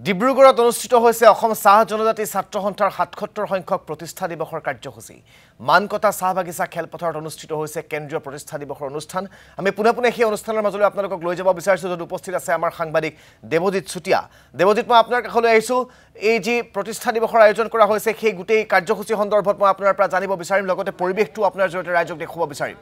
ডিব্ৰুগড়ত অনুষ্ঠিত হৈছে অসম চাহ জনজাতি ছাত্ৰ সন্থাৰ ৭৭ সংখ্যক প্ৰতিষ্ঠা দিৱসৰ কাৰ্যসূচী। মানকটা চাহ বাগিচা খেলপথাৰত অনুষ্ঠিত হৈছে কেন্দ্ৰীয় প্ৰতিষ্ঠা দিৱসৰ অনুষ্ঠান। আমি পুনে সেই অনুষ্ঠানৰ মাজলৈ আপোনালোকক লৈ যাব বিচাৰিছো, য'ত উপস্থিত আছে আমাৰ সাংবাদিক দেৱজিৎ চুটিয়া। দেৱজিৎ, মই আপোনাৰ কাষলৈ আহিছো। এই যি প্ৰতিষ্ঠা দিৱসৰ আয়োজন কৰা হৈছে সেই গোটেই কাৰ্যসূচী সন্দৰ্ভত মই আপোনাৰ পৰা জানিব বিচাৰিম, লগতে পৰিৱেশটো আপোনাৰ জৰিয়তে ৰাইজক দেখুৱাব বিচাৰিম।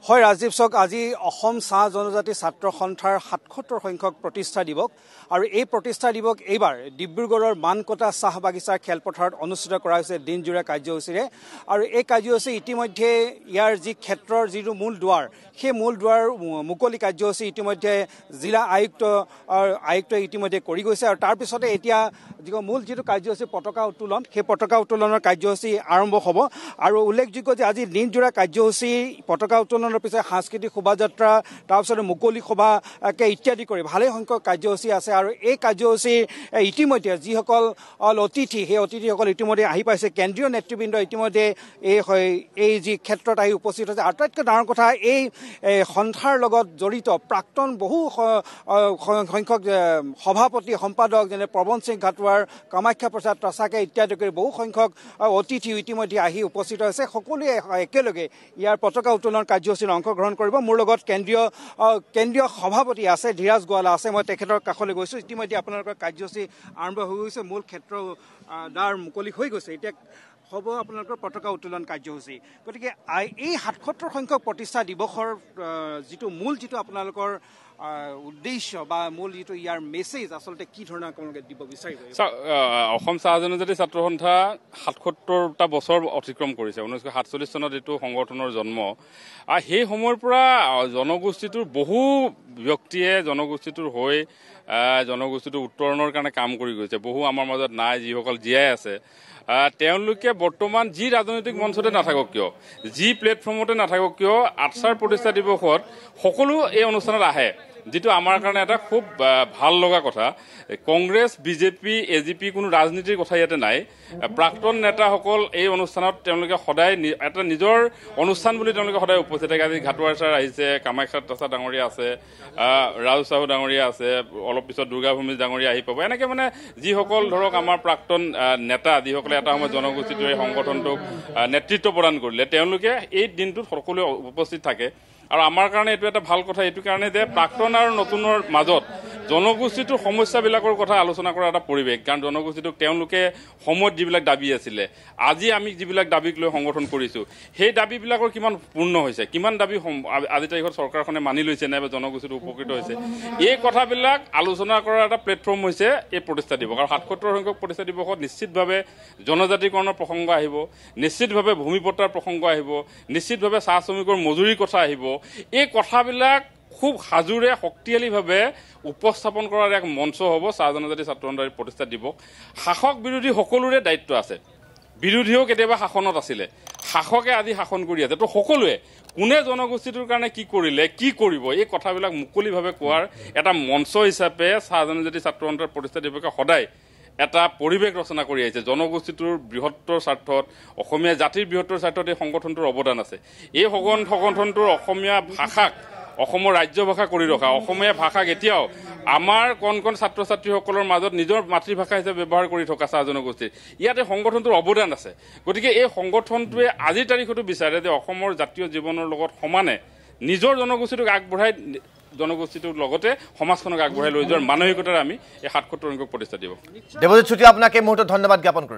হয় ৰাজীৱ, চক আজি অসম চাহ জনজাতি ছাত্ৰ সন্থাৰ ৭৭ সংখ্যক প্ৰতিষ্ঠা দিৱস আৰু এই প্ৰতিষ্ঠা দিৱস এইবাৰ ডিব্ৰুগড়ৰ মানকটা চাহ বাগিচাৰ খেলপথাৰত অনুষ্ঠিত কৰা হৈছে দিনজোৰা কাৰ্যসূচীৰে। আৰু এই কাৰ্যসূচী ইতিমধ্যে ইয়াৰ যি ক্ষেত্ৰৰ যিটো মূল দুৱাৰ, সেই মূল দুৱাৰ মুকলি কাৰ্যসূচী ইতিমধ্যে জিলা আয়ুক্তই ইতিমধ্যে কৰি গৈছে। আৰু তাৰপিছতে এতিয়া মূল যিটো কাৰ্যসূচী পতাকা উত্তোলন, সেই পতাকা উত্তোলনৰ কাৰ্যসূচী আৰম্ভ হ'ব। আৰু উল্লেখযোগ্য যে আজি দিনজোৰা কাৰ্যসূচী পতাকা উত্তোলনৰ পিছত সাংস্কৃতিক শোভাযাত্ৰা, তাৰপিছতে মুকলি সভাকে ইত্যাদি কৰি ভালেই সংখ্যক কাৰ্যসূচী আছে। আৰু এই কাৰ্যসূচী ইতিমধ্যে যিসকল অতিথি, সেই অতিথিসকল ইতিমধ্যে আহি পাইছে। কেন্দ্ৰীয় নেতৃবৃন্দ ইতিমধ্যে এই যি ক্ষেত্ৰত আহি উপস্থিত হৈছে। আটাইতকৈ ডাঙৰ কথা, এই সন্থাৰ লগত জড়িত প্ৰাক্তন বহু সংখ্যক সভাপতি সম্পাদক যেনে প্ৰবন সিং ঘাটোৱাৰ, কামাখ্যা প্ৰসাদ তচাকে ইত্যাদি কৰি বহু সংখ্যক অতিথিও ইতিমধ্যে আহি উপস্থিত হৈছে। সকলোৱে একেলগে ইয়াৰ পতাকা উত্তোলন কাৰ্যসূচীত অংশগ্ৰহণ কৰিব। মোৰ লগত কেন্দ্ৰীয় সভাপতি আছে, ধীৰাজ গোৱালা আছে। মই তেখেতৰ কাষলৈ গৈছোঁ। ইতিমধ্যে আপোনালোকৰ কাৰ্যসূচী আৰম্ভ হৈ গৈছে, মূল ক্ষেত্ৰ দ্বাৰ মুকলি হৈ গৈছে। এতিয়া হ'ব আপোনালোকৰ পতাকা উত্তোলন কাৰ্যসূচী। গতিকে এই ৭৭ সংখ্যক প্ৰতিষ্ঠা দিৱসৰ যিটো আপোনালোকৰ উদ্দেশ্য বা মূল যিটো ইয়াৰ মেছেজ আচলতে কি ধৰণৰ আপোনালোকে দিব বিচাৰিব? অসম চাহ জনজাতি ছাত্ৰ সন্থা ৭৭টা বছৰ অতিক্ৰম কৰিছে। 1947 চনত এইটো সংগঠনৰ জন্ম। আৰু সেই সময়ৰ পৰা জনগোষ্ঠীটোৰ বহু ব্যক্তিয়ে জনগোষ্ঠীটোৰ হৈ জনগোষ্ঠীটোৰ উত্তৰণৰ কাৰণে কাম কৰি গৈছে। বহু আমাৰ মাজত নাই, যিসকল জীয়াই আছে। তেওঁলোকে বৰ্তমান যি ৰাজনৈতিক মঞ্চতে নাথাকক কিয়, যি প্লেটফৰ্মতে নাথাকক কিয়, আটছাৰ প্ৰতিষ্ঠা দিৱসত সকলো এই অনুষ্ঠানত আহে, যিটো আমাৰ কাৰণে এটা খুব ভাল লগা কথা। কংগ্ৰেছ, বিজেপি, এজিপি কোনো ৰাজনীতিৰ কথা ইয়াতে নাই। প্ৰাক্তন নেতাসকল এই অনুষ্ঠানত তেওঁলোকে সদায় এটা নিজৰ অনুষ্ঠান বুলি তেওঁলোকে সদায় উপস্থিত থাকে। আজি ঘাটোৱাৰ ছাৰ আহিছে, কামাখ্যা তচা ডাঙৰীয়া আছে, ৰাজু চাহু ডাঙৰীয়া আছে, অলপ পিছত দুৰ্গা ভূমি ডাঙৰীয়া আহি পাব। এনেকৈ মানে যিসকল ধৰক আমাৰ প্ৰাক্তন নেতা, যিসকলে এটা সময়ত জনগোষ্ঠীটোৰ এই সংগঠনটোক নেতৃত্ব প্ৰদান কৰিলে, তেওঁলোকে এই দিনটোত সকলোৱে উপস্থিত থাকে। আৰু আমাৰ কাৰণে এইটো এটা ভাল কথা, এইটো কাৰণে যে প্ৰাক্তন আৰু নতুনৰ মাজত জনগোষ্ঠীটোৰ সমস্যাবিলাকৰ কথা আলোচনা কৰা এটা পৰিৱেশ। কাৰণ জনগোষ্ঠীটোক তেওঁলোকে সময়ত যিবিলাক দাবী আছিলে, আজি আমি যিবিলাক দাবীক লৈ সংগঠন কৰিছোঁ, সেই দাবীবিলাকৰ কিমান পূৰ্ণ হৈছে, কিমান দাবী আজি তাৰিখত চৰকাৰখনে মানি লৈছে, নাইবা জনগোষ্ঠীটো উপকৃত হৈছে, এই কথাবিলাক আলোচনা কৰাৰ এটা প্লেটফৰ্ম হৈছে এই প্ৰতিষ্ঠা দিৱস। আৰু ৭৭ সংখ্যক প্ৰতিষ্ঠা দিৱসত নিশ্চিতভাৱে জনজাতিকৰণৰ প্ৰসংগ আহিব, নিশ্চিতভাৱে ভূমিপট্টাৰ প্ৰসংগ আহিব, নিশ্চিতভাৱে চাহ শ্ৰমিকৰ মজুৰিৰ কথা আহিব। এই কথাবিলাক খুব সাজুৰে শক্তিশালীভাৱে উপস্থাপন কৰাৰ এক মঞ্চ হ'ব চাহ জনজাতি ছাত্ৰ সন্থাৰ প্ৰতিষ্ঠা দিৱস। শাসক বিৰোধী সকলোৰে দায়িত্ব আছে। বিৰোধীও কেতিয়াবা শাসনত আছিলে, শাসকে আজি শাসন কৰি আছে। তো সকলোৱে কোনে জনগোষ্ঠীটোৰ কাৰণে কি কৰিলে, কি কৰিব, এই কথাবিলাক মুকলিভাৱে কোৱাৰ এটা মঞ্চ হিচাপে চাহ জনজাতি ছাত্ৰ সন্থাৰ প্ৰতিষ্ঠা দিৱসে সদায় এটা পৰিৱেশ ৰচনা কৰি আহিছে। জনগোষ্ঠীটোৰ বৃহত্তৰ স্বাৰ্থত, অসমীয়া জাতিৰ বৃহত্তৰ স্বাৰ্থত এই সংগঠনটোৰ অৱদান আছে। এই সংগঠনটোৰ অসমীয়া ভাষাক অসমৰ ৰাজ্য ভাষা কৰি ৰখা, অসমীয়া ভাষাক এতিয়াও আমাৰ কণ ছাত্ৰ ছাত্ৰীসকলৰ মাজত নিজৰ মাতৃভাষা হিচাপে ব্যৱহাৰ কৰি থকা চাহ জনগোষ্ঠীৰ ইয়াতে সংগঠনটোৰ অৱদান আছে। গতিকে এই সংগঠনটোৱে আজিৰ তাৰিখতো বিচাৰে যে অসমৰ জাতীয় জীৱনৰ লগত সমানে নিজৰ জনগোষ্ঠীটোক আগবঢ়াই, জনগোষ্ঠীটোৰ লগতে সমাজখনক আগবঢ়াই লৈ যোৱাৰ মানসিকতাৰে আমি এই ৭৭ সংখ্যক প্ৰতিষ্ঠা দিৱস। দেৱজিৎ চুটিয়া, আপোনাক এই মুহূৰ্তত ধন্যবাদ জ্ঞাপন কৰিছোঁ।